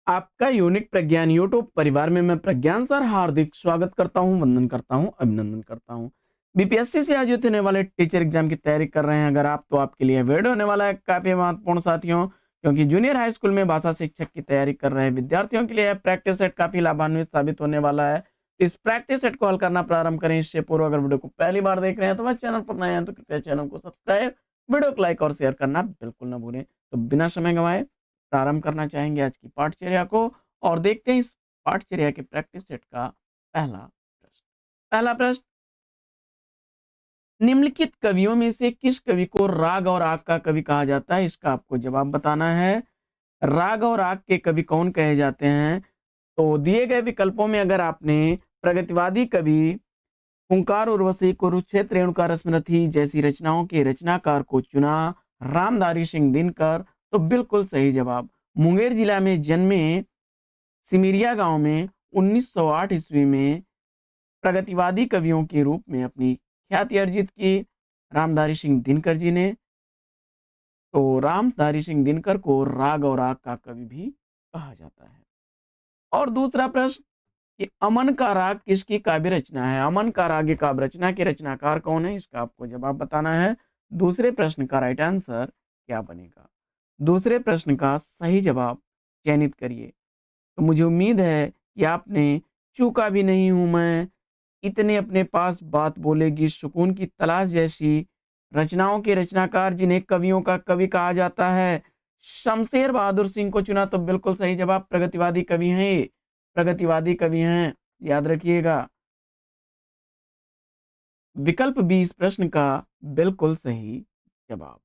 आपका यूनिक प्रज्ञान यूट्यूब परिवार में मैं प्रज्ञान सर हार्दिक स्वागत करता हूं, वंदन करता हूं, अभिनंदन करता हूं। बीपीएससी से आयोजित होने वाले टीचर एग्जाम की तैयारी कर रहे हैं अगर आप, तो आपके लिए वीडियो होने वाला है काफी महत्वपूर्ण साथियों, क्योंकि जूनियर हाई स्कूल में भाषा शिक्षक की तैयारी कर रहे हैं विद्यार्थियों के लिए प्रैक्टिस सेट काफी लाभान्वित साबित होने वाला है। इस प्रैक्टिस सेट को हल करना प्रारंभ करें। इससे पूर्व अगर वीडियो को पहली बार देख रहे हैं तो वह चैनल पर नए हैं तो कृपया चैनल को सब्सक्राइब, वीडियो को लाइक और शेयर करना बिल्कुल ना भूलें। तो बिना समय गंवाए प्रारंभ करना चाहेंगे आज की पाठचर्या को और देखते हैं इस पाठचर्या के प्रैक्टिस सेट का पहला प्रश्न। निम्नलिखित कवियों में से किस कवि को राग और राग का कवि कहा जाता है? इसका आपको जवाब बताना है। राग और राग के कवि कौन कहे जाते हैं? तो दिए गए विकल्पों में अगर आपने प्रगतिवादी कवि हुंकार उर्वशी, कुरुक्षेत्र, रेणुका रश्मिरथी जैसी रचनाओं के रचनाकार को चुना, रामधारी सिंह दिनकर, तो बिल्कुल सही जवाब। मुंगेर जिला में जन्मे सिमिरिया गांव में 1908 ईस्वी में प्रगतिवादी कवियों के रूप में अपनी ख्याति अर्जित की रामधारी सिंह दिनकर जी ने। तो रामधारी सिंह दिनकर को राग और राग का कवि भी कहा जाता है। और दूसरा प्रश्न कि अमन का राग किसकी काव्य रचना है? अमन का राग काव्य रचना के रचनाकार कौन है? इसका आपको जवाब बताना है। दूसरे प्रश्न का राइट आंसर क्या बनेगा? दूसरे प्रश्न का सही जवाब चयनित करिए। तो मुझे उम्मीद है कि आपने चूका भी नहीं हूं मैं, इतने अपने पास बात बोलेगी, सुकून की तलाश जैसी रचनाओं के रचनाकार जिन्हें कवियों का कवि कहा जाता है, शमशेर बहादुर सिंह को चुना। तो बिल्कुल सही जवाब, प्रगतिवादी कवि हैं ये, प्रगतिवादी कवि हैं, याद रखिएगा। विकल्प 20 प्रश्न का बिल्कुल सही जवाब।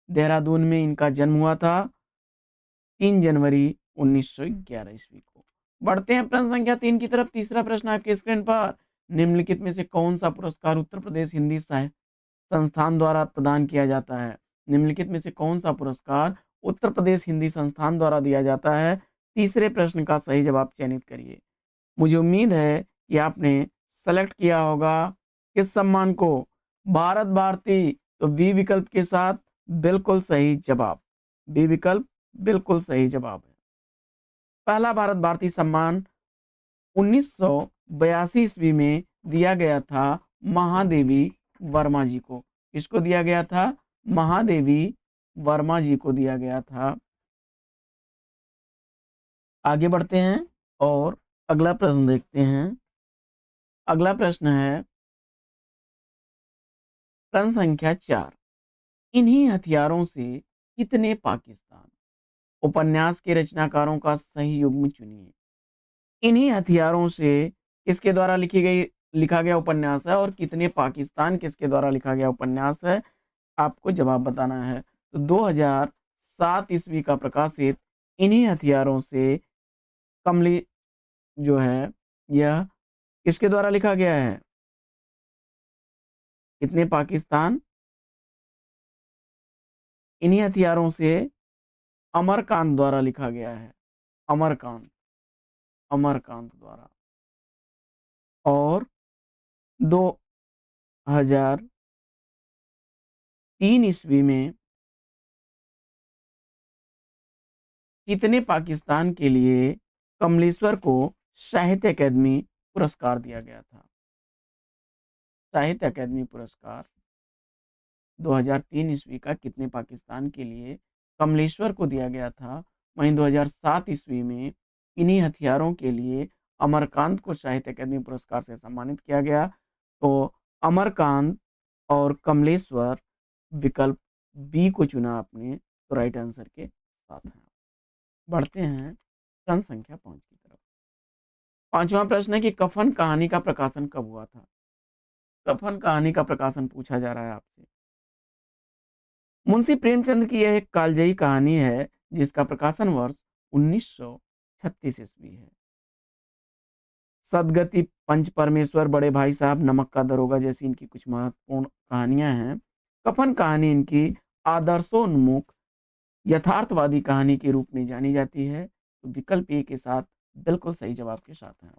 देहरादून में इनका जन्म हुआ था 3 जनवरी 1911 ईस्वी को। बढ़ते हैं प्रश्न संख्या 3 की तरफ। तीसरा प्रश्न आपके स्क्रीन पर। निम्नलिखित में से कौन सा पुरस्कार उत्तर प्रदेश हिंदी साहित्य संस्थान द्वारा प्रदान किया जाता है? निम्नलिखित में से कौन सा पुरस्कार उत्तर प्रदेश हिंदी संस्थान द्वारा दिया जाता है? तीसरे प्रश्न का सही जवाब चयनित करिए। मुझे उम्मीद है कि आपने सेलेक्ट किया होगा किस सम्मान को, भारत भारती। तो बी विकल्प के साथ बिल्कुल सही जवाब, बी विकल्प बिल्कुल सही जवाब है। पहला भारत भारती सम्मान 1982 ईस्वी में दिया गया था महादेवी वर्मा जी को। किसको दिया गया था? महादेवी वर्मा जी को दिया गया था। आगे बढ़ते हैं और अगला प्रश्न देखते हैं। अगला प्रश्न है प्रश्न संख्या 4। इन्हीं हथियारों से कितने पाकिस्तान? उपन्यास के रचनाकारों का सही युग्म चुनिए। इन्हीं हथियारों से किसके द्वारा लिखा गया उपन्यास है और कितने पाकिस्तान किसके द्वारा लिखा गया उपन्यास है? आपको जवाब बताना है। तो 2007 ईस्वी का प्रकाशित इन्हीं हथियारों से कमली जो है, यह किसके द्वारा लिखा गया है? कितने पाकिस्तान? इन्हीं हथियारों से अमरकांत द्वारा लिखा गया है। अमरकांत, अमरकांत द्वारा। और 2003 ईस्वी में कितने पाकिस्तान के लिए कमलेश्वर को साहित्य अकादमी पुरस्कार दिया गया था? साहित्य अकादमी पुरस्कार 2003 ईस्वी का कितने पाकिस्तान के लिए कमलेश्वर को दिया गया था? वहीं 2007 ईस्वी में इन्हीं हथियारों के लिए अमरकांत को साहित्य अकादमी पुरस्कार से सम्मानित किया गया। तो अमरकांत और कमलेश्वर, विकल्प बी को चुना आपने, तो राइट आंसर के साथ हैं। बढ़ते हैं प्रश्न संख्या 5 की तरफ। पांचवा प्रश्न है कि कफन कहानी का प्रकाशन कब हुआ था? कफन कहानी का प्रकाशन पूछा जा रहा है आपसे। मुंशी प्रेमचंद की यह एक कालजयी कहानी है जिसका प्रकाशन वर्ष 1936 ईस्वी है। सदगति, पंच परमेश्वर, बड़े भाई साहब, नमक का दरोगा जैसी इनकी कुछ महत्वपूर्ण कहानियां हैं। कफन कहानी इनकी आदर्शोन्मुख यथार्थवादी कहानी के रूप में जानी जाती है। तो विकल्प ए के साथ बिल्कुल सही जवाब के साथ है।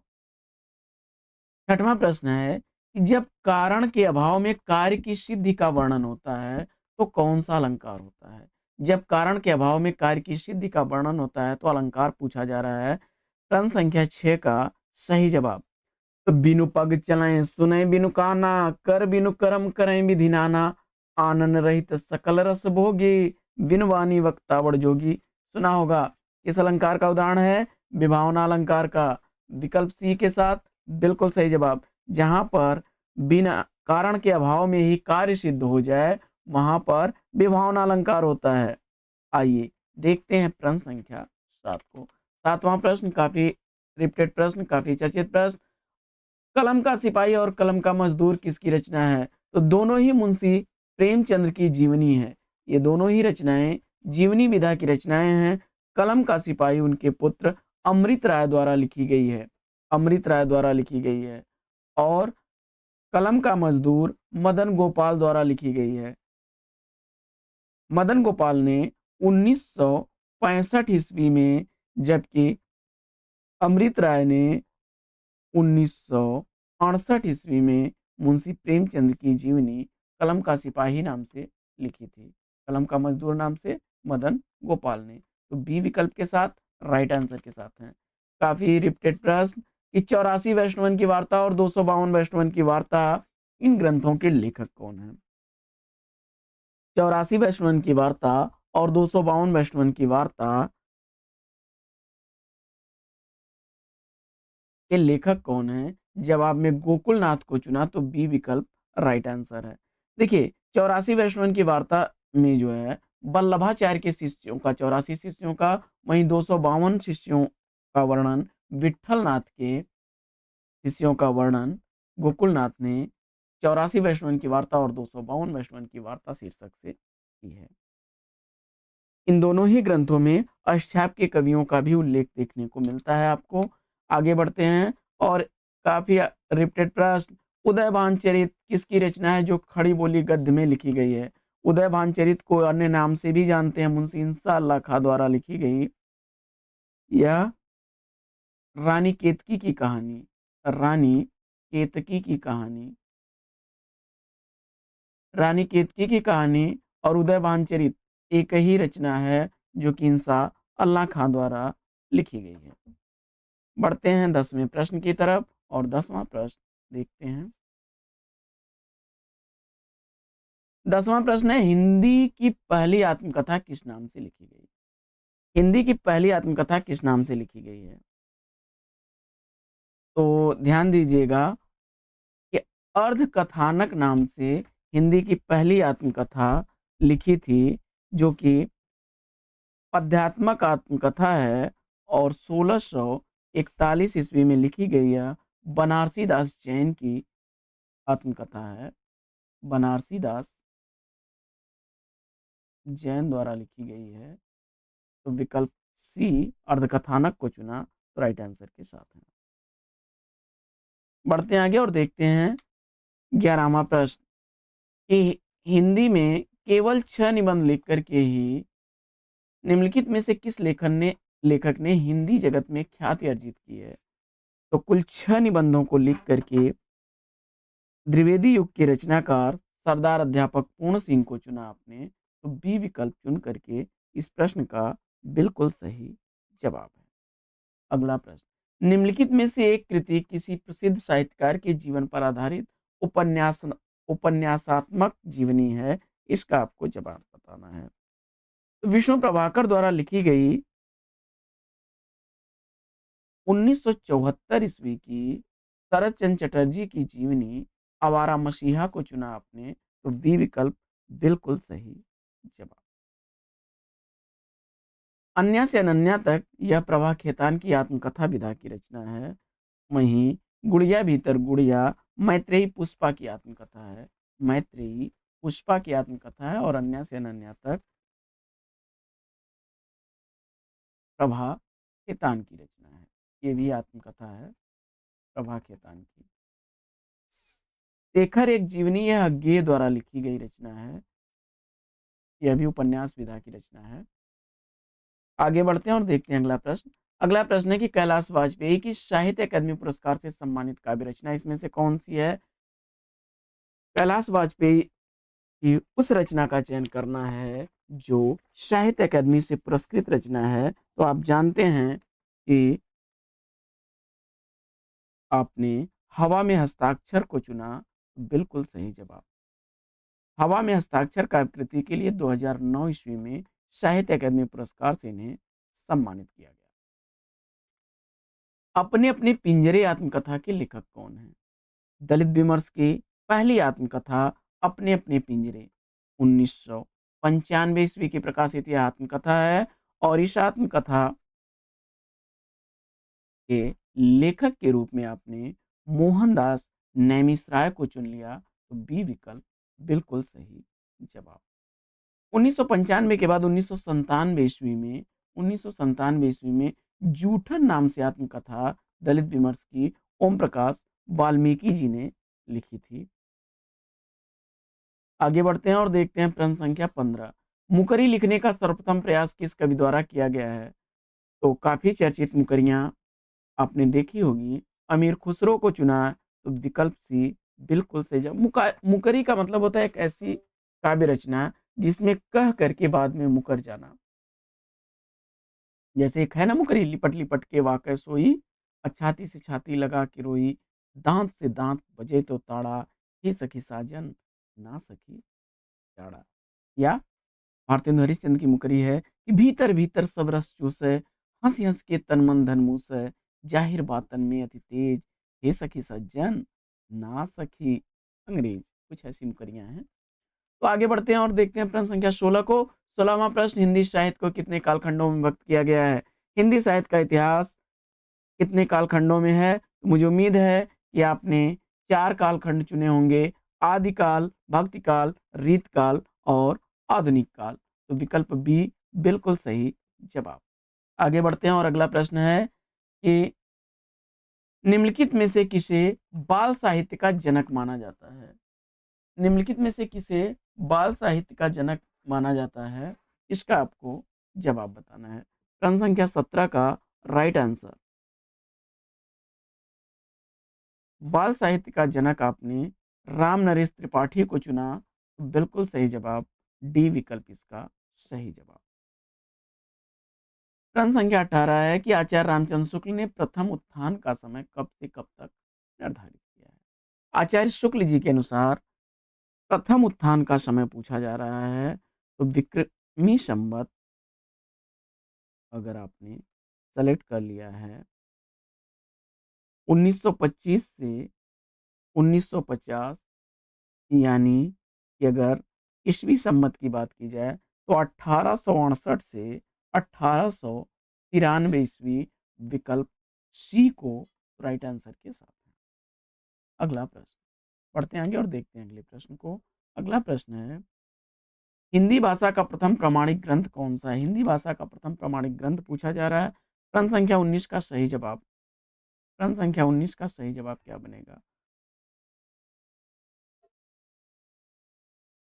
छठवां प्रश्न है कि जब कारण के अभाव में कार्य की सिद्धि का वर्णन होता है तो कौन सा अलंकार होता है? जब कारण के अभाव में कार्य की सिद्धि का वर्णन होता है तो अलंकार पूछा जा रहा है। प्रश्न संख्या 6 का सही जवाब, तो बिनु पग चलें सुने बिनु काना, कर बिनु कर्म करें विधि नाना, आनन रहित सकल रस भोगी, बिनु वाणी वक्ता बड़ जोगी। सुना होगा। इस अलंकार का उदाहरण है विभावना अलंकार का। विकल्प सी के साथ बिल्कुल सही जवाब। जहां पर बिना कारण के अभाव में ही कार्य सिद्ध हो जाए वहां पर विभावना अलंकार होता है। आइए देखते हैं प्रश्न संख्या 7 को। 7वां प्रश्न काफी रिपीटेड प्रश्न, काफी चर्चित प्रश्न। कलम का सिपाही और कलम का मजदूर किसकी रचना है? तो दोनों ही मुंशी प्रेमचंद्र की जीवनी है। ये दोनों ही रचनाएं जीवनी विधा की रचनाएं हैं। कलम का सिपाही उनके पुत्र अमृत राय द्वारा लिखी गई है। अमृत राय द्वारा लिखी गई है। और कलम का मजदूर मदन गोपाल द्वारा लिखी गई है। मदन गोपाल ने 1965 ईस्वी में, जबकि अमृत राय ने 1968 ईस्वी में मुंशी प्रेमचंद की जीवनी कलम का सिपाही नाम से लिखी थी। कलम का मजदूर नाम से मदन गोपाल ने। तो बी विकल्प के साथ राइट आंसर के साथ हैं। काफी रिपीटेड प्रश्न कि 84 वैष्णवन की वार्ता और 252 वैष्णवन की वार्ता, इन ग्रंथों के लेखक कौन हैं? 84 वैष्णवन की वार्ता और 252 वैष्णवन की वार्ता के लेखक कौन है? जवाब में गोकुलनाथ को चुना तो बी विकल्प राइट आंसर है। देखिए 84 वैष्णवन की वार्ता में जो है वल्लभाचार्य के शिष्यों का, 84 शिष्यों का, वहीं 252 शिष्यों का वर्णन, विठलनाथ के शिष्यों का वर्णन गोकुलनाथ ने 84 वैष्णवन की वार्ता और 252 वैष्णवन की वार्ता शीर्षक से की है। इन दोनों ही ग्रंथों में अष्टयाप के कवियों का भी उल्लेख देखने को मिलता है आपको। आगे बढ़ते हैं और काफी रिपीटेड प्रश्न। उदयभान चरित किसकी रचना है जो खड़ी बोली गद्य में लिखी गई है? उदयभान चरित को अन्य नाम से भी जानते हैं, मुंशी इंसा अल्लाह खां द्वारा लिखी गई यह रानी केतकी की कहानी, रानी केतकी की कहानी, रानी केतकी की कहानी और उदयभान चरित एक ही रचना है जो कि इंसा अल्लाह खां द्वारा लिखी गई है। बढ़ते हैं 10वें प्रश्न की तरफ और 10वां प्रश्न देखते हैं। 10वां प्रश्न है हिंदी की पहली आत्मकथा किस नाम से लिखी गई? हिंदी की पहली आत्मकथा किस नाम से लिखी गई है? तो ध्यान दीजिएगा कि अर्ध कथानक नाम से हिंदी की पहली आत्मकथा लिखी थी, जो कि पद्यात्मक आत्मकथा है और 1641 ईस्वी में लिखी गई है। बनारसी दास जैन की आत्मकथा है। बनारसी दास जैन द्वारा लिखी गई है। तो विकल्प सी अर्धकथानक को चुना तो राइट आंसर के साथ है। बढ़ते हैं आगे और देखते हैं 11वां प्रश्न कि हिंदी में केवल 6 निबंध लिख करके ही निम्नलिखित में से किस लेखक ने हिंदी जगत में ख्याति अर्जित की है? तो कुल 6 निबंधों को लिख करके द्विवेदी युग के रचनाकार सरदार अध्यापक पूर्ण सिंह को चुना आपने, तो बी विकल्प चुन करके इस प्रश्न का बिल्कुल सही जवाब है। अगला प्रश्न, निम्नलिखित में से एक कृति किसी प्रसिद्ध साहित्यकार के जीवन पर आधारित उपन्यासात्मक जीवनी है? इसका आपको जवाब बताना है। तो विष्णु प्रभाकर द्वारा लिखी गई 1974 ईस्वी की शरद चंद्र चटर्जी की जीवनी आवारा मसीहा को चुना आपने, तो बी विकल्प बिल्कुल सही जवाब। अन्या से अनन्या तक यह प्रभा खेतान की आत्मकथा विधा की रचना है। वहीं गुड़िया भीतर गुड़िया मैत्रेयी पुष्पा की आत्मकथा है। मैत्रेयी पुष्पा की आत्मकथा है और अन्या से अनन्या तक प्रभा खेतान की रचना है। ये भी आत्मकथा है प्रभा खेतान की। शेखर एक जीवनी यह अज्ञेय द्वारा लिखी गई रचना है। यह भी उपन्यास विधा की रचना है। आगे बढ़ते हैं और देखते हैं अगला प्रश्न। अगला प्रश्न है कि कैलाश वाजपेयी की साहित्य अकादमी पुरस्कार से सम्मानित काव्य रचना इसमें से कौन सी है? कैलाश वाजपेयी की उस रचना का चयन करना है जो साहित्य अकादमी से पुरस्कृत रचना है, तो आप जानते हैं कि आपने हवा में हस्ताक्षर को चुना, बिल्कुल सही जवाब। हवा में हस्ताक्षर काव्यकृति के लिए 2009 ईस्वी में साहित्य अकादमी पुरस्कार से इन्हें सम्मानित किया गया। अपने अपने पिंजरे आत्मकथा के लेखक कौन हैं? दलित विमर्श की पहली आत्मकथा अपने अपने पिंजरे 1995 ईस्वी की प्रकाशित यह आत्मकथा है, और इस आत्मकथा के लेखक के रूप में आपने मोहनदास नैमिषारण्य को चुन लिया, तो बी विकल्प बिल्कुल सही जवाब। 1995 के बाद 1997 ईस्वी में जूठन नाम से आत्मकथा दलित विमर्श की ओम प्रकाश वाल्मीकि जी ने लिखी थी। आगे बढ़ते हैं और देखते हैं प्रश्न संख्या 15। मुकरी लिखने का सर्वप्रथम प्रयास किस कवि द्वारा किया गया है? तो काफी चर्चित मुकरियां आपने देखी होगी। अमीर खुसरो को चुना, तो विकल्प सी बिल्कुल सही जवाब। मुकरी का मतलब होता है एक ऐसी काव्य रचना जिसमें कह करके बाद में मुकर जाना। जैसे एक है ना मुकरी, लिपट लिपट के वाकई सोई, छाती से छाती लगा के रोई, दांत से दांत बजे तो ताड़ा, हे सखी साजन ना सखी जाड़ा। या भारतेंदु हरिश्चंद्र की मुकरी है कि भीतर भीतर सब रस चूसै, हंस हंस के तन मन धन मूसै, जाहिर बातन में अति तेज, हे सखी सज्जन ना सखी अंग्रेज। कुछ ऐसी मुकरियां हैं। तो आगे बढ़ते हैं और देखते हैं प्रश्न संख्या 16 को। 16वां प्रश्न, हिंदी साहित्य को कितने कालखंडों में विभक्त किया गया है? हिंदी साहित्य का इतिहास कितने कालखंडों में है? तो मुझे उम्मीद है कि आपने 4 कालखंड चुने होंगे, आदिकाल, भक्तिकाल, रीतकाल और आधुनिक काल। तो विकल्प बी बिल्कुल सही जवाब। आगे बढ़ते हैं और अगला प्रश्न है कि निम्नलिखित में से किसे बाल साहित्य का जनक माना जाता है? निम्नलिखित में से किसे बाल साहित्य का जनक माना जाता है? इसका आपको जवाब बताना है। प्रश्न संख्या 17 का राइट आंसर, बाल साहित्य का जनक आपने राम नरेश त्रिपाठी को चुना, तो बिल्कुल सही जवाब, डी विकल्प इसका सही जवाब। प्रश्न संख्या 18 है कि आचार्य रामचंद्र शुक्ल ने प्रथम उत्थान का समय कब से कब तक निर्धारित किया है? आचार्य शुक्ल जी के अनुसार प्रथम उत्थान का समय पूछा जा रहा है, तो विक्रमी संवत अगर आपने सेलेक्ट कर लिया है 1925 से 1950, यानी कि अगर ईस्वी संमत की बात की जाए तो 1868 से 1893 ईस्वी, विकल्प सी को राइट आंसर के साथ है। अगला प्रश्न पढ़ते हैं आगे और देखते हैं अगले प्रश्न को। अगला प्रश्न है, हिंदी भाषा का प्रथम प्रमाणिक ग्रंथ कौन सा है? हिंदी भाषा का प्रथम प्रमाणिक ग्रंथ पूछा जा रहा है। प्रश्न संख्या 19 का सही जवाब, प्रश्न संख्या 19 का सही जवाब क्या बनेगा?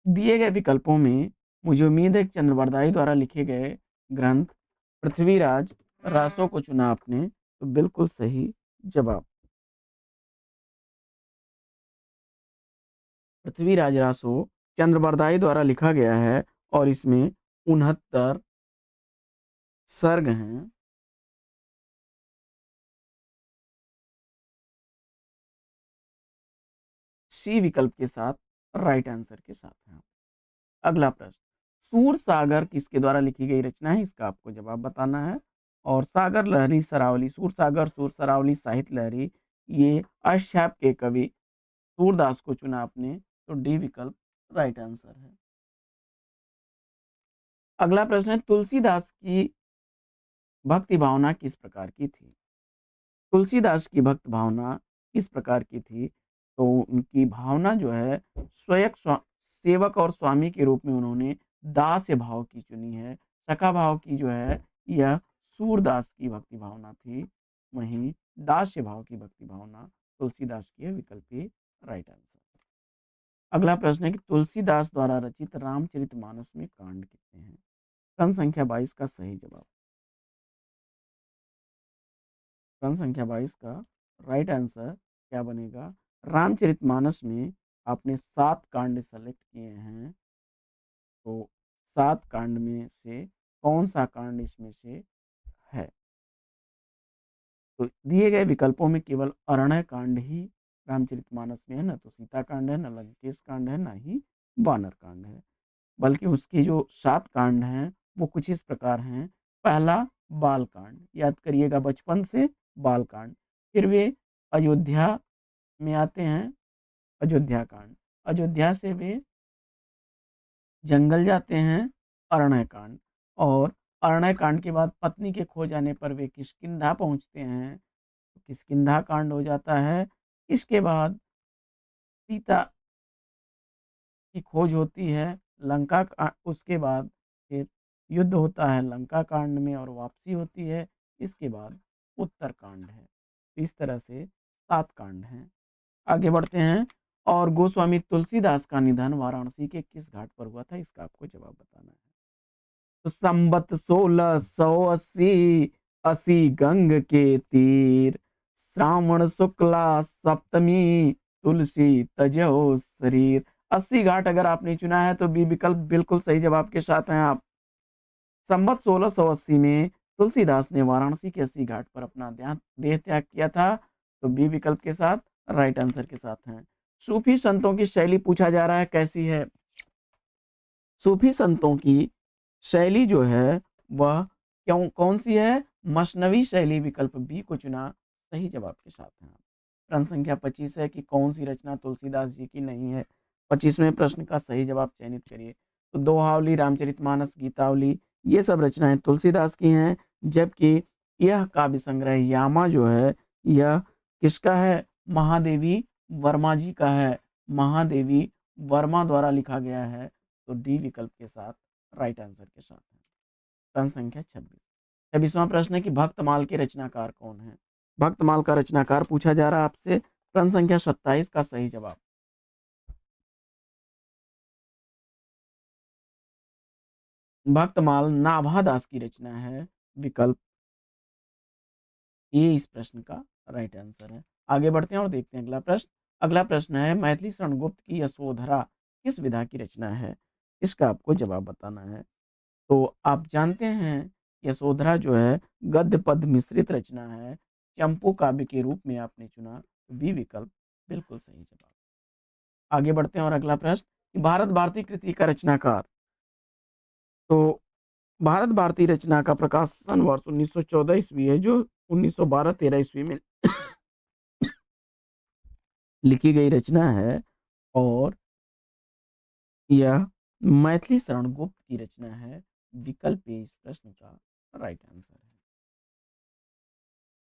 दिए गए विकल्पों में मुझे उम्मीद है कि चंद्रवरदाई द्वारा लिखे गए ग्रंथ पृथ्वीराज रासो को चुना आपने, तो बिल्कुल सही जवाब। पृथ्वीराज रासो चंद्रवरदाई द्वारा लिखा गया है और इसमें 69 सर्ग हैं। सी विकल्प के साथ राइट आंसर के साथ है। अगला प्रश्न, सूर सागर किसके द्वारा लिखी गई रचना है? इसका आपको जवाब बताना है। और सागर लहरी सरावली, सूर सागर सूर सरावली साहित्य लहरी, ये अष्टछाप के कवि सूरदास को चुना आपने, तो डी विकल्प राइट आंसर है। अगला प्रश्न है, तुलसीदास की भक्ति भावना किस प्रकार की थी? तुलसीदास की भक्त भावना किस प्रकार की थी? तो उनकी भावना जो है स्वयं सेवक और स्वामी के रूप में उन्होंने दास्य भाव की चुनी है। सखा भाव की जो है यह सूरदास की भक्ति भावना थी, वहीं दास्य भाव की भक्ति भावना तुलसीदास की है, विकल्प ए राइट आंसर। अगला प्रश्न है कि तुलसीदास द्वारा रचित रामचरितमानस में कांड कितने हैं? क्रम संख्या 22 का सही जवाब, क्रम संख्या 22 का राइट आंसर क्या बनेगा? रामचरितमानस में आपने 7 कांड सेलेक्ट किए हैं, तो 7 कांड में से कौन सा कांड इसमें से है? तो दिए गए विकल्पों में केवल अरण्य कांड ही रामचरितमानस में है, ना तो सीता कांड है, ना लंकेश कांड है, ना ही वानर कांड है। बल्कि उसकी जो 7 कांड हैं वो कुछ इस प्रकार हैं। पहला बाल कांड, याद करिएगा बचपन से बाल कांड। फिर वे अयोध्या में आते हैं, अयोध्या कांड। अयोध्या से वे जंगल जाते हैं, अरण्य कांड। और अरण्य कांड के बाद पत्नी के खो जाने पर वे किष्किंधा पहुंचते हैं, किष्किंधा कांड हो जाता है। इसके बाद सीता की खोज होती है, उसके बाद फिर युद्ध होता है लंका कांड में और वापसी होती है। इसके बाद उत्तर कांड है। इस तरह से 7 कांड हैं। आगे बढ़ते हैं। और गोस्वामी तुलसीदास का निधन वाराणसी के किस घाट पर हुआ था? इसका आपको जवाब बताना है। तो संबत 1680 अस्सी गंग के तीर, श्रावण शुक्ला सप्तमी, तुलसी तजो शरीर। 80 घाट अगर आपने चुना है तो बी विकल्प बिल्कुल सही जवाब के साथ हैं आप। संबत 1680 में तुलसीदास ने वाराणसी के 80 घाट पर अपना देह त्याग किया था, तो बी विकल्प के साथ राइट आंसर के साथ हैं। सूफी संतों की शैली पूछा जा रहा है, कैसी है? सूफी संतों की शैली जो है वह कौन सी है? मसनवी शैली, विकल्प बी को चुना सही जवाब के साथ है। प्रश्न संख्या 25 है कि कौन सी रचना तुलसीदास जी की नहीं है? 25वें प्रश्न का सही जवाब चयनित करिए। तो दोहावली, रामचरितमानस, गीतावली, ये सब रचनाएं तुलसीदास की हैं। जबकि यह काव्य संग्रह यामा जो है यह किसका है? महादेवी वर्मा जी का है। महादेवी वर्मा द्वारा लिखा गया है। तो डी विकल्प के साथ राइट आंसर के साथ है। प्रश्न संख्या 26। 26वां प्रश्न है कि भक्तमाल के रचनाकार कौन है? भक्तमाल का रचनाकार पूछा जा रहा है आपसे। प्रश्न संख्या 27 का सही जवाब भक्तमाल नाभादास की रचना है। विकल्प ये इस प्रश्न का राइट आंसर है। आगे बढ़ते हैं और देखते हैं अगला प्रश्न। अगला प्रश्न है मैथिली शरण गुप्त की यशोधरा किस विधा की रचना है? इसका आपको जवाब बताना है। तो आप जानते हैं यशोधरा जो है गद्य पद मिश्रित रचना है। चंपू काव्य के रूप में आपने चुना, तो बी विकल्प बिल्कुल सही जवाब। आगे बढ़ते हैं और अगला प्रश्न, भारत भारती कृति का रचनाकार। तो भारत भारती रचना का प्रकाशन वर्ष 1914 ईस्वी है, जो 1912-13 ईस्वी में लिखी गई रचना है। और यह मैथिली शरण गुप्त की रचना है। विकल्प ए इस प्रश्न का राइट आंसर है।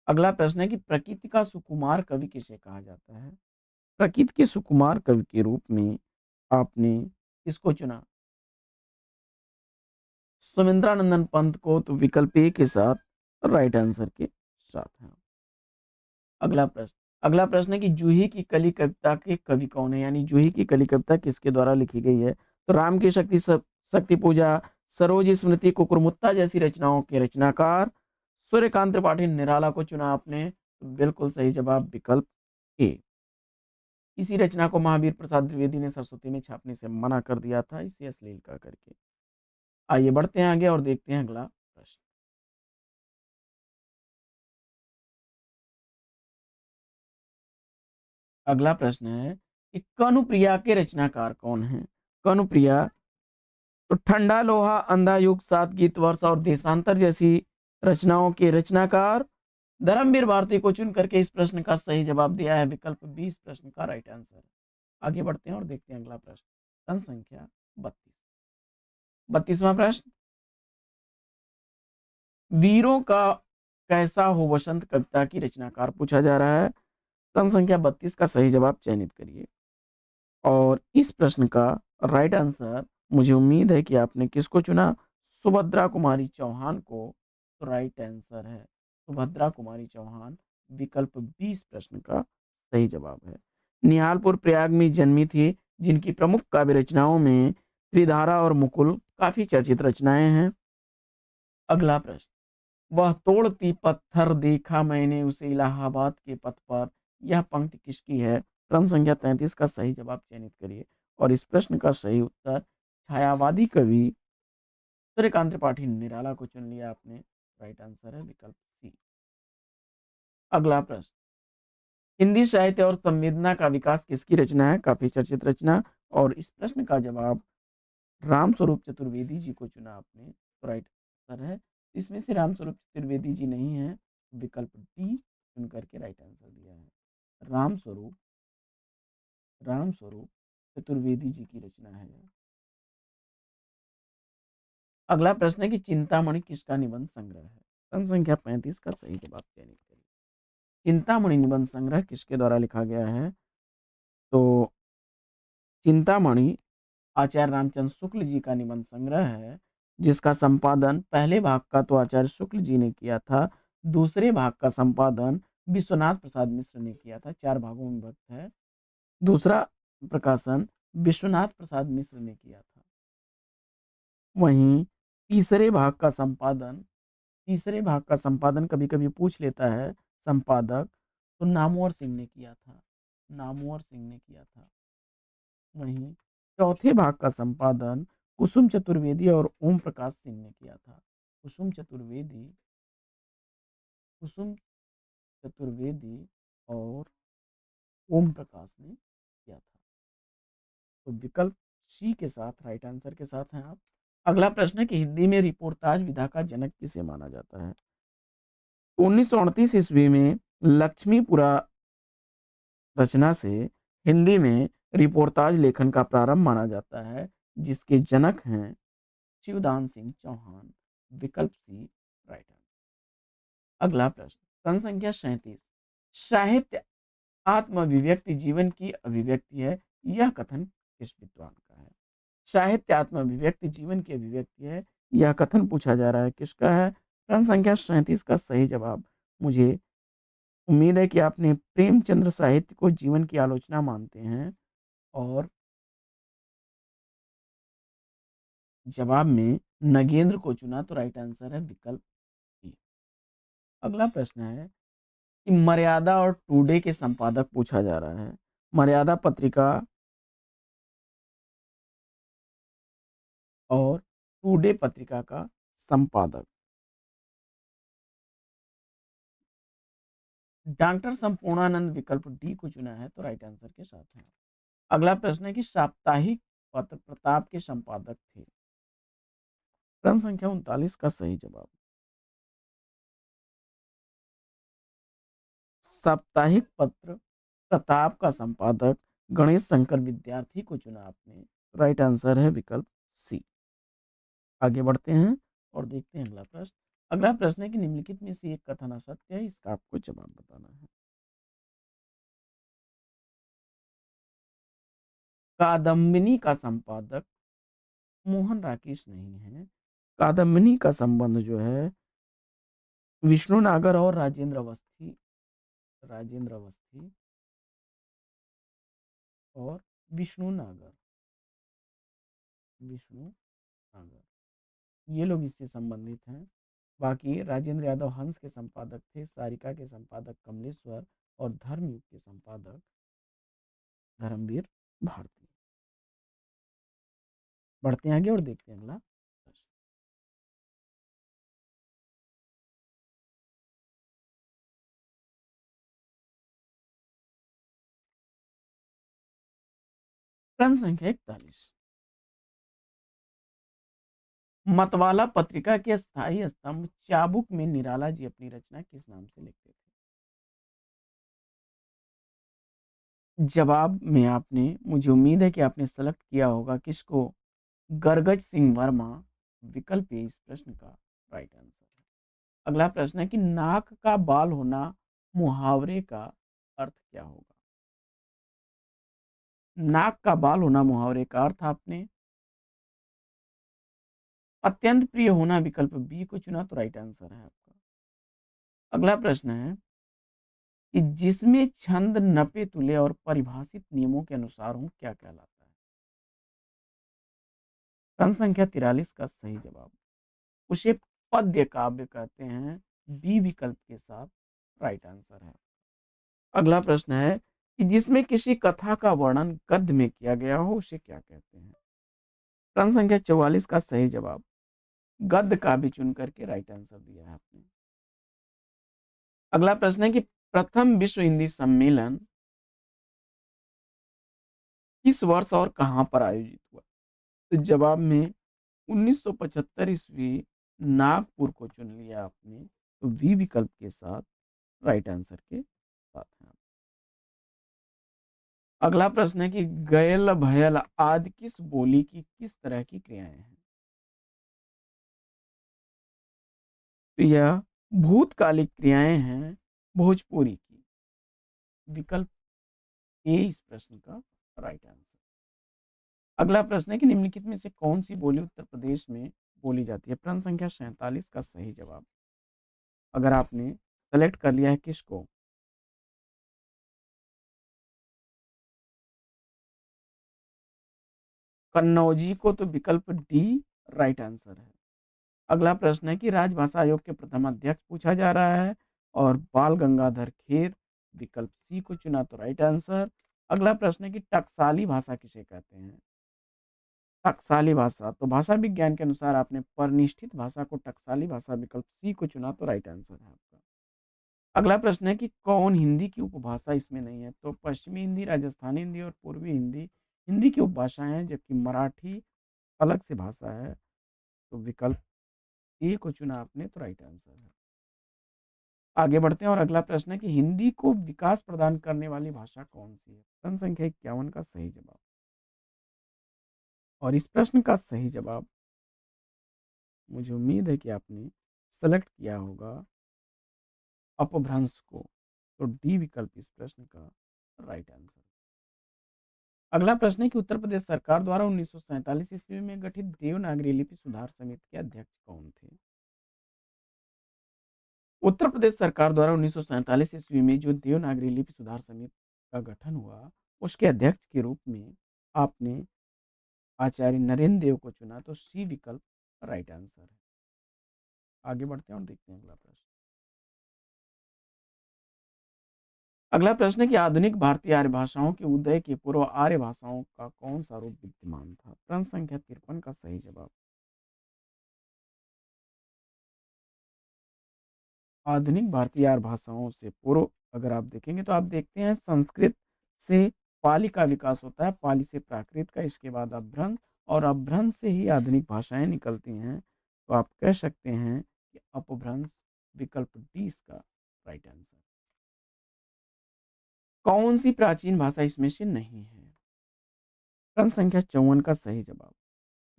अगला प्रश्न है कि प्रकृति का सुकुमार कवि किसे कहा जाता है? प्रकृति के सुकुमार कवि के रूप में आपने किसको चुना? सुमिंद्रानंदन पंत को, तो विकल्प ए के साथ राइट आंसर के साथ है। अगला प्रश्न है कि जूही की कली कविता के कवि कौन है? यानी जूही की कली कविता किसके द्वारा लिखी गई है? तो राम की शक्ति पूजा, सरोज स्मृति, कुकुरमुत्ता जैसी रचनाओं के रचनाकार सूर्यकांत त्रिपाठी निराला को चुना आपने। तो बिल्कुल सही जवाब विकल्प ए। इसी रचना को महावीर प्रसाद द्विवेदी ने सरस्वती में छापने से मना कर दिया था, इसे अश्लील का करके। आइए बढ़ते हैं आगे और देखते हैं अगला प्रश्न। अगला प्रश्न है कि कनुप्रिया के रचनाकार कौन है? कनुप्रिया तो ठंडा लोहा, अंधा युग, सात गीत वर्ष और देशांतर जैसी रचनाओं के रचनाकार धर्मवीर भारती को चुन करके इस प्रश्न का सही जवाब दिया है। विकल्प 20 प्रश्न का राइट आंसर है। आगे बढ़ते हैं और देखते हैं अगला प्रश्न। प्रश्न संख्या 32। 32वां प्रश्न, वीरों का कैसा हो वसंत कविता की रचनाकार पूछा जा रहा है। प्रश्न संख्या 32 का सही जवाब चयनित करिए। और इस प्रश्न का राइट आंसर, मुझे उम्मीद है कि आपने किसको चुना? सुभद्रा कुमारी चौहान को। तो राइट आंसर है सुभद्रा कुमारी चौहान। विकल्प 20 प्रश्न का सही जवाब है। निहालपुर प्रयाग में जन्मी थी, जिनकी प्रमुख काव्य रचनाओं में त्रिधारा और मुकुल काफी चर्चित रचनाएं हैं। अगला प्रश्न, वह तोड़ती पत्थर देखा मैंने उसे इलाहाबाद के पथ पर, यह पंक्ति किसकी है? प्रश्न संख्या 33 का सही जवाब चयनित करिए। और इस प्रश्न का सही उत्तर छायावादी कवि सूर्यकांत त्रिपाठी निराला को चुन लिया आपने, राइट आंसर है विकल्प सी। अगला प्रश्न, हिंदी साहित्य और संवेदना का विकास किसकी रचना है? काफी चर्चित रचना। और इस प्रश्न का जवाब राम स्वरूप चतुर्वेदी जी को चुना आपने, तो राइट आंसर है। इसमें से राम स्वरूप चतुर्वेदी जी नहीं है, विकल्प डी चुन करके राइट आंसर दिया है। राम स्वरूप चतुर्वेदी जी की रचना है। अगला प्रश्न है कि चिंतामणि किसका निबंध संग्रह है? प्रश्न संख्या 35 का सही जवाब चयनित करिए। चिंतामणि निबंध संग्रह किसके द्वारा लिखा गया है? तो चिंतामणि आचार्य रामचंद्र शुक्ल जी का निबंध संग्रह है, जिसका संपादन पहले भाग का तो आचार्य शुक्ल जी ने किया था, दूसरे भाग का संपादन विश्वनाथ प्रसाद मिश्र ने किया था। 4 भागों में विभक्त है। दूसरा प्रकाशन विश्वनाथ प्रसाद मिश्र ने किया था। वहीं तीसरे भाग का संपादन कभी कभी पूछ लेता है संपादक, तो नामवर सिंह ने किया था। वहीं चौथे भाग का संपादन कुसुम चतुर्वेदी और ओम प्रकाश सिंह ने किया था। कुसुम चतुर्वेदी और ओम प्रकाश ने किया था। तो विकल्प सी के साथ राइट आंसर के साथ हैं आप। अगला प्रश्न है कि हिंदी में रिपोर्टाज विधा का जनक किसे माना जाता है? 1938 ईस्वी में लक्ष्मीपुरा रचना से हिंदी में रिपोर्टाज लेखन का प्रारंभ माना जाता है, जिसके जनक हैं शिवदान सिंह चौहान, विकल्प सी राइट आंसर। अगला प्रश्न, प्रश्न संख्या 37, साहित्य आत्म अभिव्यक्ति जीवन की अभिव्यक्ति है, यह कथन किस विद्वान का है? साहित्य आत्म अभिव्यक्ति जीवन की अभिव्यक्ति है, यह कथन पूछा जा रहा है, किसका है? प्रश्न संख्या 37 का सही जवाब, मुझे उम्मीद है कि आपने प्रेमचंद्र साहित्य को जीवन की आलोचना मानते हैं, और जवाब में नगेंद्र को चुना, तो राइट आंसर है विकल्प डी। अगला प्रश्न है कि मर्यादा और टुडे के संपादक पूछा जा रहा है। मर्यादा पत्रिका और टुडे पत्रिका का संपादक डॉक्टर संपूर्णानंद, विकल्प डी को चुना है, तो राइट आंसर के साथ है। अगला प्रश्न है कि साप्ताहिक पत्र प्रताप के संपादक थे। प्रश्न संख्या 39 का सही जवाब, साप्ताहिक पत्र प्रताप का संपादक गणेश शंकर विद्यार्थी को चुना आपने, राइट आंसर है विकल्प सी। आगे बढ़ते हैं और देखते हैं अगला प्रश्न। अगला प्रश्न है कि निम्नलिखित में से एक कथन असत्य है, इसका आपको जवाब बताना है। कादम्बिनी का संपादक मोहन राकेश नहीं है। कादम्बिनी का संबंध जो है विष्णु नागर और राजेंद्र अवस्थी और विष्णु नागर, ये लोग इससे संबंधित हैं। बाकी राजेंद्र यादव हंस के संपादक थे, सारिका के संपादक कमलेश्वर और धर्मयुग के संपादक धर्मवीर भारती। बढ़ते हैं आगे और देखते हैं अगला प्रश्न। प्रश्न संख्या 41, मतवाला पत्रिका के स्थायी स्तंभ चाबुक में निराला जी अपनी रचना किस नाम से लिखते थे? जवाब में आपने, मुझे उम्मीद है कि आपने सेलेक्ट किया होगा किसको? गरगज सिंह वर्मा, विकल्प ए इस प्रश्न का राइट आंसर है। अगला प्रश्न है कि नाक का बाल होना मुहावरे का अर्थ क्या होगा? नाक का बाल होना मुहावरे का अर्थ आपने अत्यंत प्रिय होना, विकल्प बी को चुना, तो राइट आंसर है आपका। अगला प्रश्न है कि जिसमें छंद नपे तुले और परिभाषित नियमों के अनुसार हो, क्या कहलाता है? प्रश्न संख्या 43 का सही जवाब, उसे पद्य काव्य कहते हैं, बी विकल्प के साथ राइट आंसर है। अगला प्रश्न है कि जिसमें किसी कथा का वर्णन गद्य में किया गया हो, उसे क्या कहते हैं? प्रश्न संख्या 44 का सही जवाब, गद्य काव्य चुन करके राइट आंसर दिया है आपने। अगला प्रश्न है कि प्रथम विश्व हिंदी सम्मेलन किस वर्ष और कहां पर आयोजित हुआ? तो जवाब में 1975 ईस्वी नागपुर को चुन लिया आपने, तो वी विकल्प के साथ राइट आंसर के साथ हैं। अगला प्रश्न है कि गयल भयल आदि किस बोली की किस तरह की क्रियाएं हैं? तो यह भूतकालिक क्रियाएं हैं भोजपुरी की। विकल्प ए इस प्रश्न का राइट आंसर। अगला प्रश्न है कि निम्नलिखित में से कौन सी बोली उत्तर प्रदेश में बोली जाती है? प्रश्न संख्या 47 का सही जवाब, अगर आपने सेलेक्ट कर लिया है किसको, कन्नौजी को, तो विकल्प डी राइट आंसर है। अगला प्रश्न है कि राजभाषा आयोग के प्रथम अध्यक्ष पूछा जा रहा है और बाल गंगाधर खेर, विकल्प सी को चुना तो राइट आंसर। अगला प्रश्न है कि टकसाली भाषा किसे कहते हैं? टकसाली भाषा, तो भाषा विज्ञान के अनुसार आपने परिनिष्ठित भाषा को टकसाली भाषा, विकल्प सी को चुना तो राइट आंसर है आपका। अगला प्रश्न है कि कौन हिंदी की उपभाषा इसमें नहीं है? तो पश्चिमी हिंदी, राजस्थानी हिंदी और पूर्वी हिंदी हिंदी की उपभाषाएं हैं, जबकि मराठी अलग से भाषा है, तो विकल्प ए को चुना आपने तो राइट आंसर है। आगे बढ़ते हैं और अगला प्रश्न है कि हिंदी को विकास प्रदान करने वाली भाषा कौन सी है? प्रश्न संख्या 51 का सही जवाब, और इस प्रश्न का सही जवाब मुझे उम्मीद है कि आपने सेलेक्ट किया होगा अपभ्रंश को, तो डी विकल्प इस प्रश्न का राइट आंसर। अगला प्रश्न है कि उत्तर प्रदेश सरकार द्वारा 1947 ईस्वी में गठित देवनागरी लिपि सुधार समिति के अध्यक्ष कौन थे? उत्तर प्रदेश सरकार द्वारा 1947 ईस्वी में जो देवनागरी लिपि सुधार समिति का गठन हुआ, उसके अध्यक्ष के रूप में आपने आचार्य नरेंद्र देव को चुना, तो सी विकल्प राइट आंसर है। आगे बढ़ते हैं और देखते हैं अगला प्रश्न। अगला प्रश्न है कि आधुनिक भारतीय आर्य भाषाओं के उदय के पूर्व आर्य भाषाओं का कौन सा रूप विद्यमान था? प्रश्न संख्या 53 का सही जवाब, आधुनिक भारतीय आर्य भाषाओं से पूर्व अगर आप देखेंगे तो आप देखते हैं संस्कृत से पाली का विकास होता है, पाली से प्राकृत का, इसके बाद अपभ्रंश, और अपभ्रंश से ही आधुनिक भाषाएं निकलती हैं, तो आप कह सकते हैं कि अपभ्रंश, विकल्प डी इसका राइट आंसर। कौन सी प्राचीन भाषा इसमें से नहीं है? प्रश्न संख्या 54 का सही जवाब,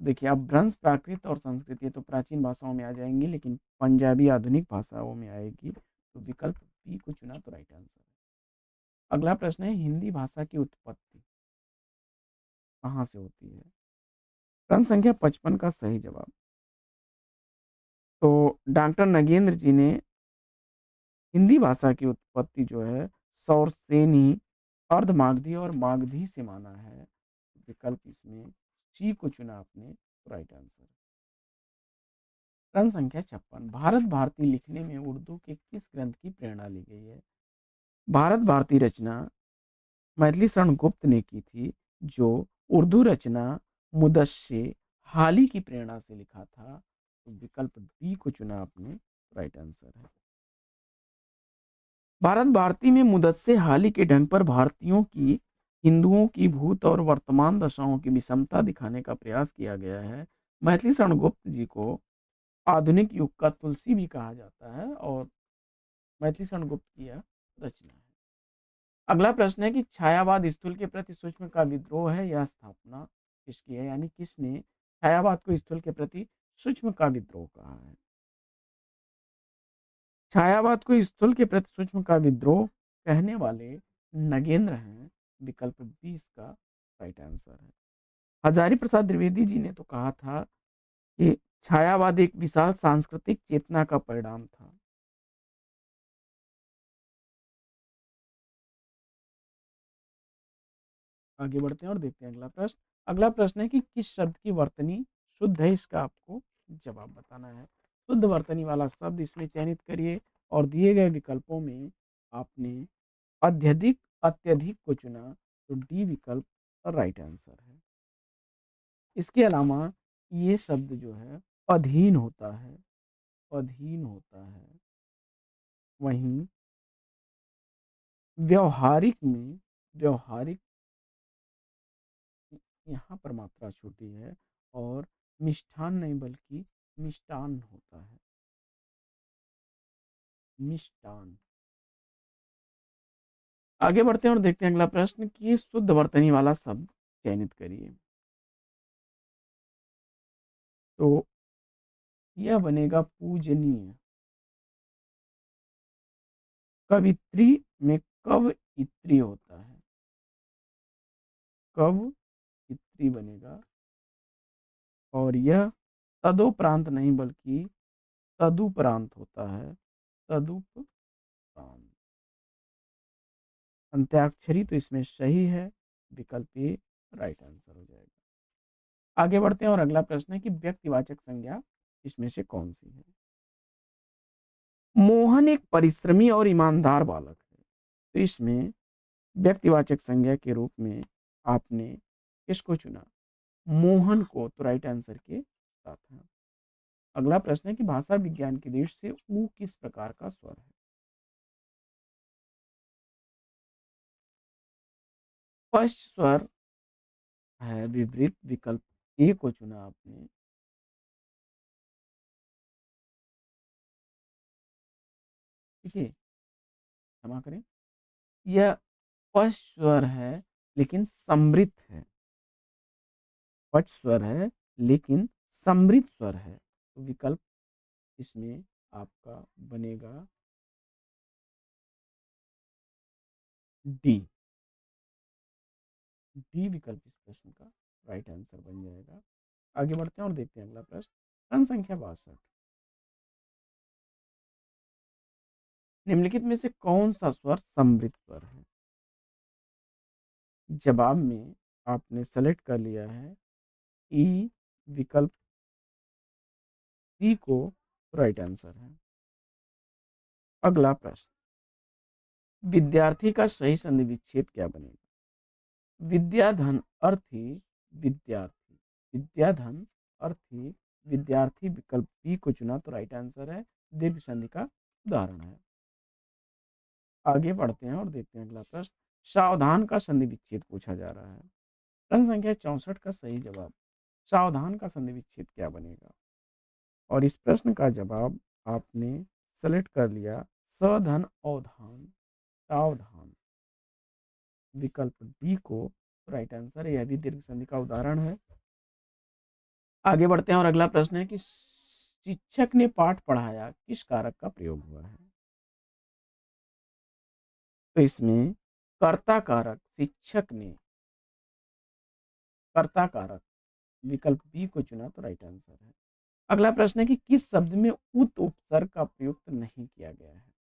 देखिए अपभ्रंश, प्राकृत और संस्कृत ये तो प्राचीन भाषाओं में आ जाएंगी, लेकिन पंजाबी आधुनिक भाषाओं में आएगी, तो विकल्प बी को चुना तो राइट आंसर है। अगला प्रश्न है हिंदी भाषा की उत्पत्ति कहाँ से होती है? प्रश्न संख्या 55 का सही जवाब, तो डॉक्टर नगेंद्र जी ने हिंदी भाषा की उत्पत्ति जो है सौरसेनी, अर्धमागधी और मागधी से माना है, विकल्प इसमें सी को चुना आपने तो राइट आंसर। प्रश्न संख्या 56, भारत भारती लिखने में उर्दू के किस ग्रंथ की प्रेरणा ली गई है? भारत भारती रचना मैथिली शरण गुप्त ने की थी, जो उर्दू रचना मुदस्से हाली की प्रेरणा से लिखा था, तो विकल्प बी को चुना आपने राइट आंसर है। भारत भारती में मुदस्से हाली के ढंग पर भारतीयों की, हिंदुओं की भूत और वर्तमान दशाओं की विषमता दिखाने का प्रयास किया गया है। मैथिली शरण गुप्त जी को आधुनिक युग का तुलसी भी कहा जाता है, और मैथिली शरण गुप्त की यह रचना है। अगला प्रश्न है कि छायावाद स्थूल के प्रति सूक्ष्म का विद्रोह है, यह स्थापना किसकी है? यानी किसने छायावाद को स्थूल के प्रति सूक्ष्म का विद्रोह कहा है? छायावाद को स्थूल के प्रति सूक्ष्म का विद्रोह कहने वाले नगेंद्र हैं, विकल्प बी इसका राइट आंसर है। हजारी प्रसाद द्विवेदी जी ने तो कहा था कि छायावाद एक विशाल सांस्कृतिक चेतना का परिणाम था। आगे बढ़ते हैं और देखते हैं अगला प्रश्न। अगला प्रश्न है कि किस शब्द की वर्तनी शुद्ध है? इसका आपको जवाब बताना है। शुद्ध वर्तनी वाला शब्द इसमें चयनित करिए, और दिए गए विकल्पों में आपने अत्यधिक अत्यधिक को चुना, तो डी विकल्प राइट आंसर है। इसके अलावा ये शब्द जो है अधीन होता है, अधीन होता है। वहीं व्यवहारिक में, व्यवहारिक यहाँ पर मात्रा छोटी है और मिष्ठान नहीं बल्कि मिष्टान होता है, मिष्टान। आगे बढ़ते हैं और देखते हैं अगला प्रश्न कि शुद्ध वर्तनी वाला शब्द चयनित करिए। तो यह बनेगा पूजनीय। कवित्री में कव इत्री होता है, कव इत्री बनेगा और यह तदोपरांत नहीं बल्कि तदुपरांत होता है, तदुपरांत। अंत्याक्षरी तो इसमें सही है, विकल्प ए राइट आंसर हो जाएगा। आगे बढ़ते हैं और अगला प्रश्न है कि व्यक्तिवाचक संज्ञा इसमें से कौन सी है। मोहन एक परिश्रमी और ईमानदार बालक है। तो इसमें व्यक्तिवाचक संज्ञा के रूप में आपने किसको चुना? मोहन को। तो राइट आंसर के साथ है। अगला प्रश्न है कि भाषा विज्ञान की दृष्टि से ऊ किस प्रकार का स्वर है? स्पष्ट स्वर है, विपरीत। विकल्प ए को चुना आपने। ठीक है, क्षमा करें, यह स्पष्ट स्वर है लेकिन समृद्ध है, स्पष्ट स्वर है लेकिन समृद्ध स्वर है। तो विकल्प इसमें आपका बनेगा डी। डी विकल्प इस प्रश्न का राइट आंसर बन जाएगा। आगे बढ़ते हैं और देखते हैं अगला प्रश्न। प्रश्न संख्या 62। निम्नलिखित में से कौन सा स्वर समृद्ध स्वर है? जवाब में आपने सेलेक्ट कर लिया है ई विकल्प सी को राइट आंसर है। अगला प्रश्न, विद्यार्थी का सही संधि विच्छेद क्या बनेगा? विद्याधन अर्थी विद्यार्थी, विद्याधन अर्थी विद्यार्थी, विकल्प बी को चुना तो राइट आंसर है, दीर्घ संधि का उदाहरण है। आगे बढ़ते हैं और देखते हैं अगला प्रश्न। सावधान का संधि विच्छेद पूछा जा रहा है। प्रश्न संख्या 64 का सही जवाब, सावधान का संधि विच्छेद क्या बनेगा? और इस प्रश्न का जवाब आपने सेलेक्ट कर लिया सधन अवधान, सावधान, विकल्प डी को राइट आंसर है, यह भी दीर्घ संधि का उदाहरण है। आगे बढ़ते हैं और अगला प्रश्न है कि शिक्षक ने पाठ पढ़ाया किस कारक का प्रयोग हुआ है? तो इसमें कर्ता कारक, शिक्षक ने, कर्ता कारक, विकल्प बी को चुना तो राइट आंसर है। अगला प्रश्न है कि किस शब्द में उत उपसर्ग का प्रयुक्त नहीं किया गया है?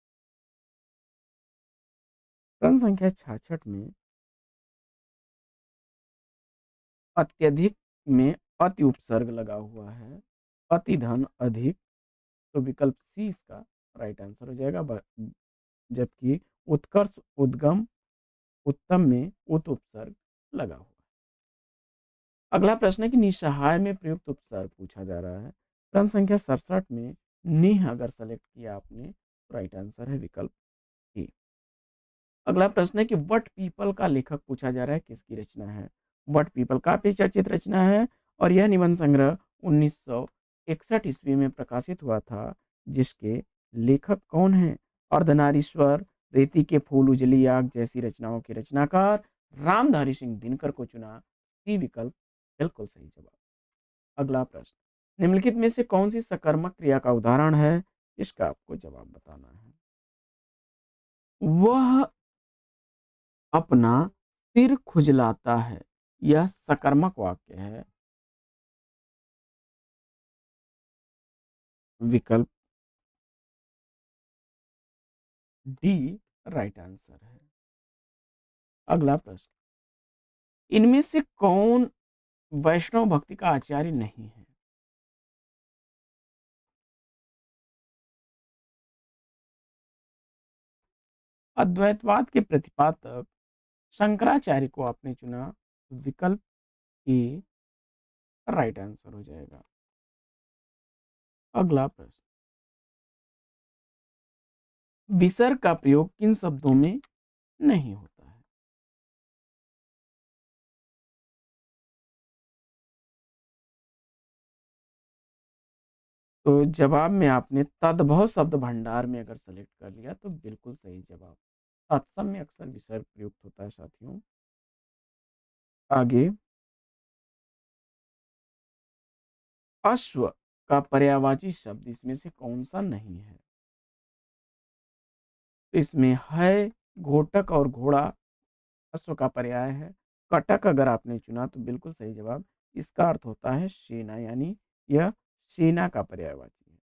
प्रश्न संख्या 66 में अत्यधिक में अति उपसर्ग लगा हुआ है, अति धन अधिक, तो विकल्प सी इसका राइट आंसर हो जाएगा। जबकि उत्कर्ष उद्गम उत्तम में उत उपसर्ग लगा हुआ है। अगला प्रश्न है कि निसहाय में प्रयुक्त उपसर्ग पूछा जा रहा है। प्रश्न संख्या 67 में निह अगर सेलेक्ट किया आपने तो राइट आंसर है विकल्प ए। अगला प्रश्न है कि वट पीपल का लेखक पूछा जा रहा है, किसकी रचना है? वट पीपल काफी चर्चित रचना है और यह निबंध संग्रह 1961 ईस्वी में प्रकाशित हुआ था, जिसके लेखक कौन है? अर्धनारीश्वर, रेती के फूल, उजली आग जैसी रचनाओं के रचनाकार रामधारी सिंह दिनकर को चुना। सी विकल्प बिल्कुल सही जवाब। अगला प्रश्न, निम्नलिखित में से कौन सी सकर्मक क्रिया का उदाहरण है? इसका आपको जवाब बताना है। वह अपना सिर खुजलाता है, यह सकर्मक वाक्य है, विकल्प डी राइट आंसर है। अगला प्रश्न, इनमें से कौन वैष्णव भक्ति का आचार्य नहीं है? अद्वैतवाद के प्रतिपादक शंकराचार्य को आपने चुना, विकल्प ए राइट आंसर हो जाएगा। अगला प्रश्न, विसर्ग का प्रयोग किन शब्दों में नहीं होता है? तो जवाब में आपने तद्भव शब्द भंडार में अगर सेलेक्ट कर लिया तो बिल्कुल सही जवाब। तत्सम में अक्सर विसर्ग प्रयुक्त होता है साथियों। आगे, अश्व का पर्यायवाची शब्द इसमें से कौन सा नहीं है? तो इसमें है घोटक और घोड़ा अश्व का पर्याय है। कटक अगर आपने चुना तो बिल्कुल सही जवाब। इसका अर्थ होता है सेना, यानी यह सेना का पर्यायवाची है।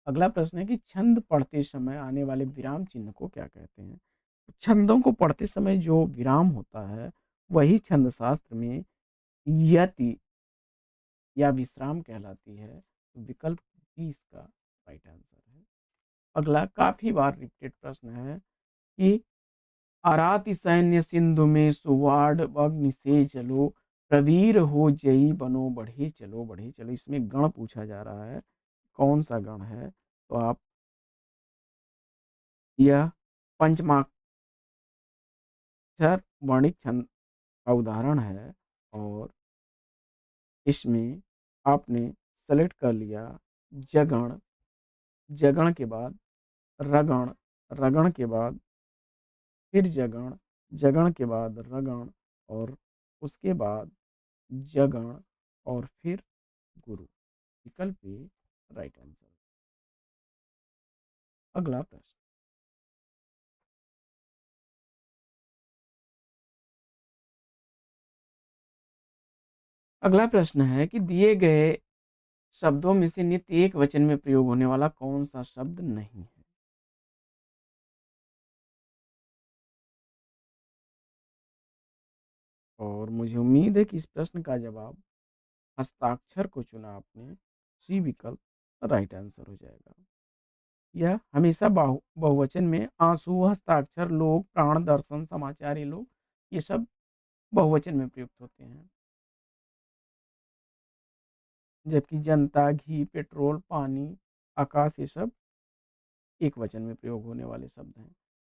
अगला प्रश्न है कि छंद पढ़ते समय आने वाले विराम चिन्ह को क्या कहते हैं? छंदों को पढ़ते समय जो विराम होता है वही छंद शास्त्र में यति या विश्राम कहलाती है। तो विकल्प बी इसका राइट आंसर है। अगला काफी बार रिपीटेड प्रश्न है कि अराति सैन्य सिंधु में सुवाड़ अग्नि से चलो, प्रवीर हो जई बनो बढ़े चलो। इसमें गण पूछा जा रहा है, कौन सा गण है? तो आप यह पंचमाक्षर वर्णित छंद का उदाहरण है और इसमें आपने सेलेक्ट कर लिया जगण, जगण के बाद रगण, रगण के बाद फिर जगण, जगण के बाद रगण और उसके बाद जगण और फिर गुरु। विकल्प ए राइट आंसर। अगला प्रश्न, अगला प्रश्न है कि दिए गए शब्दों में से नित्य एक वचन में प्रयोग होने वाला कौन सा शब्द नहीं है? और मुझे उम्मीद है कि इस प्रश्न का जवाब हस्ताक्षर को चुना आपने, सी विकल्प राइट आंसर हो जाएगा। यह हमेशा बहुवचन में आंसू, हस्ताक्षर, लोग, प्राण, दर्शन, समाचार, ये लोग, ये सब बहुवचन में प्रयुक्त होते हैं। जबकि जनता, घी, पेट्रोल, पानी, आकाश, ये सब एक वचन में प्रयोग होने वाले शब्द हैं।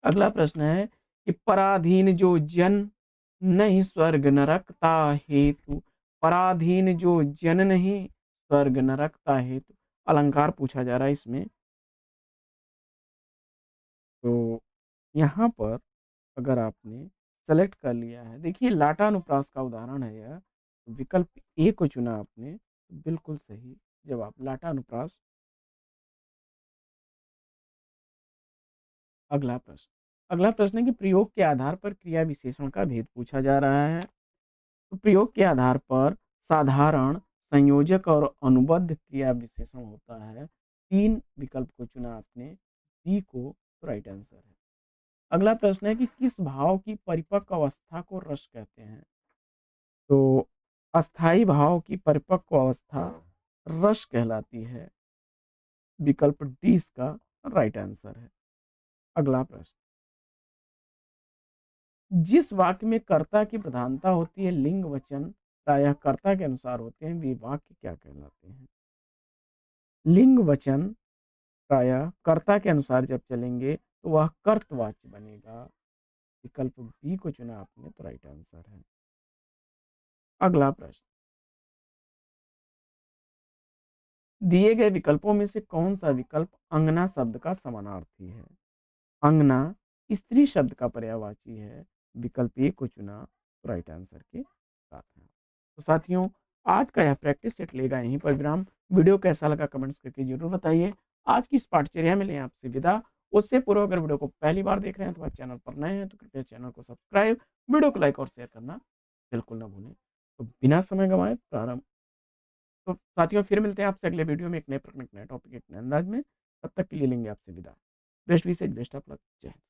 अगला प्रश्न है कि पराधीन जो जन नहीं स्वर्ग नरकता हेतु, पराधीन जो जन नहीं स्वर्ग नरकता हेतु, अलंकार पूछा जा रहा है इसमें। तो यहाँ पर अगर आपने सेलेक्ट कर लिया है, देखिए लाटा अनुप्रास का उदाहरण है यह। विकल्प ए को चुना आपने, बिल्कुल सही जवाब लाटा अनुप्रास। अगला प्रश्न, अगला प्रश्न है कि प्रयोग के आधार पर क्रिया विशेषण का भेद पूछा जा रहा है। तो प्रयोग के आधार पर साधारण, संयोजक और अनुबद्ध क्रिया विशेषण होता है। तीन विकल्प को चुना आपने, डी को राइट आंसर है। अगला प्रश्न है कि किस भाव की परिपक्व अवस्था को रस कहते हैं? तो अस्थाई भाव की परिपक्व अवस्था रस कहलाती है। विकल्प डी इसका राइट आंसर है। अगला प्रश्न, जिस वाक्य में कर्ता की प्रधानता होती है, लिंग वचन प्रायः कर्ता के अनुसार होते हैं, वे वाक्य क्या कहलाते हैं? लिंग वचन प्रायः कर्ता के अनुसार जब चलेंगे तो वह कर्तवाच्य बनेगा। विकल्प बी को चुना आपने तो राइट आंसर है। अगला प्रश्न, दिए गए विकल्पों में से कौन सा विकल्प अंगना शब्द का समानार्थी है? अंगना स्त्री शब्द का पर्यायवाची है। विकल्प ए को चुना तो राइट आंसर के साथ है। तो साथियों, आज का यह प्रैक्टिस सेट लेगा यहीं पर विराम। वीडियो कैसा लगा कमेंट्स करके जरूर बताइए। आज की इस पाठचर्या में लें आपसे विदा। उससे पूर्व अगर वीडियो को पहली बार देख रहे हैं तो चैनल पर नए हैं तो कृपया चैनल को सब्सक्राइब, वीडियो को लाइक और शेयर करना बिल्कुल ना भूलें। तो बिना समय गंवाए प्रारंभ, तो साथियों फिर मिलते हैं आपसे अगले वीडियो में एक नए प्रश्न, एक नए टॉपिक, एक नए अंदाज में। तब तक के लिए लेंगे आपसे विदा। Best wishes, best of luck, जय हिंद।